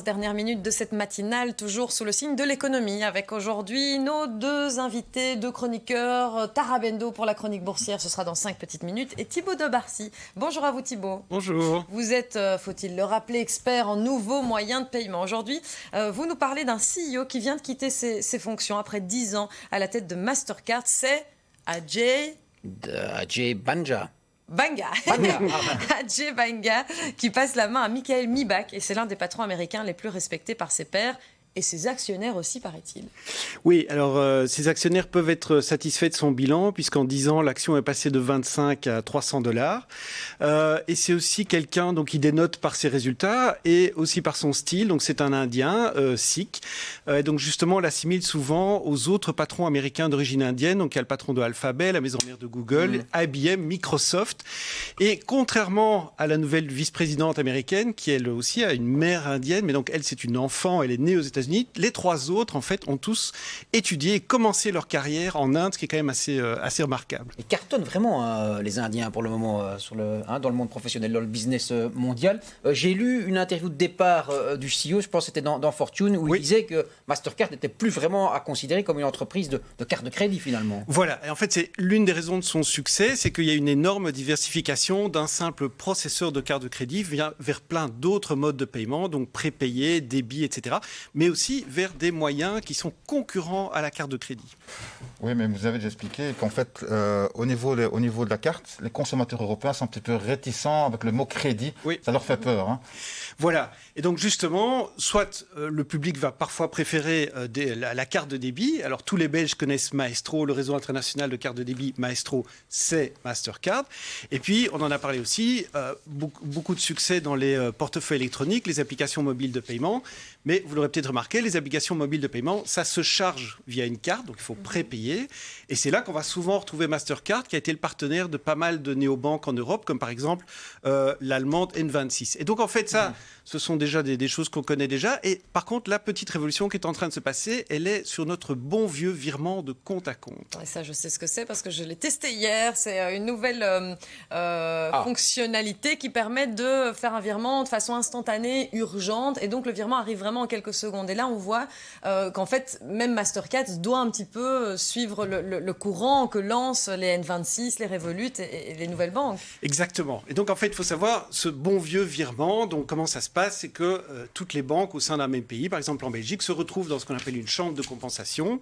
Dernière minute de cette matinale, toujours sous le signe de l'économie, avec aujourd'hui nos deux invités, deux chroniqueurs, Tara Bendo pour la chronique boursière, ce sera dans 5 petites minutes, et Thibaut de Barcy. Bonjour à vous Thibaut. Bonjour. Vous êtes, faut-il le rappeler, expert en nouveaux moyens de paiement. Aujourd'hui, vous nous parlez d'un CEO qui vient de quitter ses fonctions après 10 ans à la tête de Mastercard, c'est Ajay Banga. Ajay Banga, qui passe la main à Michael Miebach, et c'est l'un des patrons américains les plus respectés par ses pairs et ses actionnaires aussi, paraît-il. Oui, alors ces actionnaires peuvent être satisfaits de son bilan, puisqu'en 10 ans, l'action est passée de 25 à $300. Et c'est aussi quelqu'un donc, qui dénote par ses résultats et aussi par son style. Donc c'est un Indien, sikh. Donc justement, on l'assimile souvent aux autres patrons américains d'origine indienne. Donc il y a le patron de Alphabet, la maison mère de Google, IBM, Microsoft. Et contrairement à la nouvelle vice-présidente américaine, qui elle aussi a une mère indienne, mais donc elle c'est une enfant, elle est née aux États-Unis. Les trois autres, en fait, ont tous étudié et commencé leur carrière en Inde, ce qui est quand même assez remarquable. Ils cartonnent vraiment, les Indiens, pour le moment, dans le monde professionnel, dans le business mondial. J'ai lu une interview de départ du CEO, je pense que c'était dans Fortune, où il disait que Mastercard n'était plus vraiment à considérer comme une entreprise de carte de crédit, finalement. Voilà, et en fait, c'est l'une des raisons de son succès, c'est qu'il y a une énorme diversification d'un simple processeur de carte de crédit vers plein d'autres modes de paiement, donc prépayé, débit, etc., mais aussi vers des moyens qui sont concurrents à la carte de crédit. Oui, mais vous avez déjà expliqué qu'en fait, au niveau de la carte, les consommateurs européens sont un petit peu réticents avec le mot crédit. Oui. Ça leur fait peur. Hein. Voilà. Et donc justement, soit le public va parfois préférer la carte de débit. Alors tous les Belges connaissent Maestro, le réseau international de cartes de débit Maestro, c'est Mastercard. Et puis, on en a parlé aussi, beaucoup de succès dans les portefeuilles électroniques, les applications mobiles de paiement. Mais vous l'aurez peut-être remarqué, les applications mobiles de paiement, ça se charge via une carte, donc il faut prépayer. Et c'est là qu'on va souvent retrouver Mastercard, qui a été le partenaire de pas mal de néobanques en Europe, comme par exemple l'allemande N26. Et donc en fait, ça, ce sont déjà des choses qu'on connaît déjà. Et par contre, la petite révolution qui est en train de se passer, elle est sur notre bon vieux virement de compte à compte. Et ça, je sais ce que c'est parce que je l'ai testé hier. C'est une nouvelle fonctionnalité qui permet de faire un virement de façon instantanée, urgente. Et donc, le virement arrive vraiment en quelques secondes. Et là, on voit qu'en fait, même Mastercard doit un petit peu suivre le courant que lancent les N26, les Revolut et les nouvelles banques. Exactement. Et donc, en fait, il faut savoir, ce bon vieux virement, donc comment ça se passe, c'est que toutes les banques au sein d'un même pays, par exemple en Belgique, se retrouvent dans ce qu'on appelle une chambre de compensation.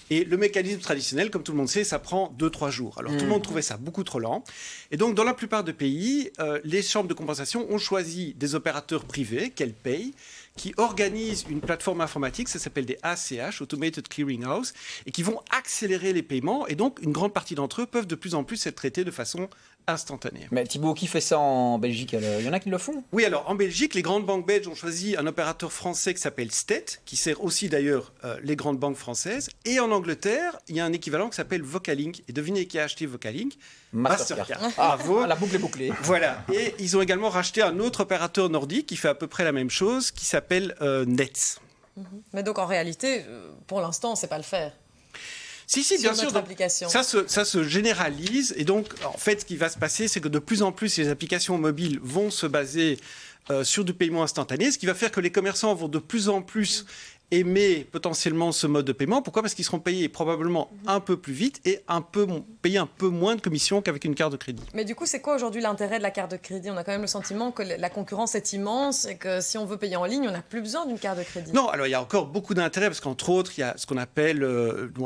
Et le mécanisme traditionnel, comme tout le monde sait, ça prend 2-3 jours. Alors tout le monde trouvait ça beaucoup trop lent. Et donc dans la plupart des pays, les chambres de compensation ont choisi des opérateurs privés qu'elles payent, qui organisent une plateforme informatique, ça s'appelle des ACH, Automated Clearing House, et qui vont accélérer les paiements. Et donc une grande partie d'entre eux peuvent de plus en plus être traités de façon instantanée. Mais Thibaut, qui fait ça en Belgique? Il y en a qui le font? Oui, alors en Belgique, les grandes banques belges ont choisi un opérateur français qui s'appelle Stet, qui sert aussi d'ailleurs les grandes banques françaises. Et en Angleterre, il y a un équivalent qui s'appelle Vocalink. Et devinez qui a acheté Vocalink? Mastercard. Bravo. La boucle est bouclée. Voilà. Et ils ont également racheté un autre opérateur nordique qui fait à peu près la même chose, qui s'appelle Nets. Mais donc en réalité, pour l'instant, on ne sait pas le faire. Si, bien sûr. Ça se généralise. Et donc, en fait, ce qui va se passer, c'est que de plus en plus, les applications mobiles vont se baser sur du paiement instantané, ce qui va faire que les commerçants vont de plus en plus aimer potentiellement ce mode de paiement. Pourquoi ? Parce qu'ils seront payés probablement un peu plus vite et payer un peu moins de commission qu'avec une carte de crédit. Mais du coup, c'est quoi aujourd'hui l'intérêt de la carte de crédit ? On a quand même le sentiment que la concurrence est immense et que si on veut payer en ligne, on n'a plus besoin d'une carte de crédit. Non, alors il y a encore beaucoup d'intérêt parce qu'entre autres, il y a ce qu'on appelle...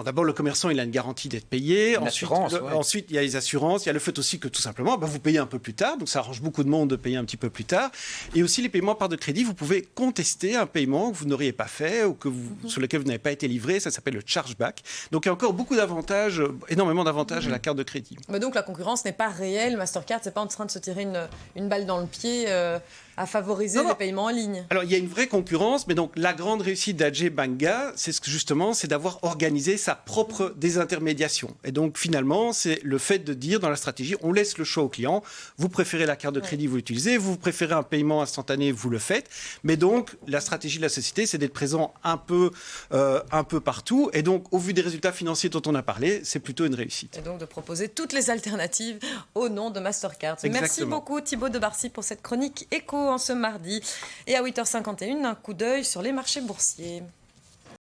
d'abord, le commerçant, il a une garantie d'être payé. Ensuite, il y a les assurances. Il y a le fait aussi que tout simplement, vous payez un peu plus tard. Donc ça arrange beaucoup de monde de payer un petit peu plus tard. Et aussi les paiements par de crédit, vous pouvez contester un paiement que vous n'auriez pas fait ou sur lequel vous n'avez pas été livré, ça s'appelle le chargeback. Donc il y a encore beaucoup d'avantages, énormément d'avantages à la carte de crédit. Mais donc la concurrence n'est pas réelle, Mastercard n'est pas en train de se tirer une balle dans le pied à favoriser les paiements en ligne. Alors il y a une vraie concurrence, mais donc la grande réussite d'Ajay Banga, c'est d'avoir organisé sa propre désintermédiation. Et donc finalement, c'est le fait de dire dans la stratégie, on laisse le choix au client, vous préférez la carte de crédit, vous l'utilisez, vous préférez un paiement instantané, vous le faites. Mais donc la stratégie de la société, c'est d'être présent un peu partout. Et donc au vu des résultats financiers dont on a parlé, c'est plutôt une réussite. Et donc de proposer toutes les alternatives au nom de Mastercard. Exactement. Merci beaucoup Thibaut de Barcy pour cette chronique éco. en ce mardi. Et à 8h51, un coup d'œil sur les marchés boursiers.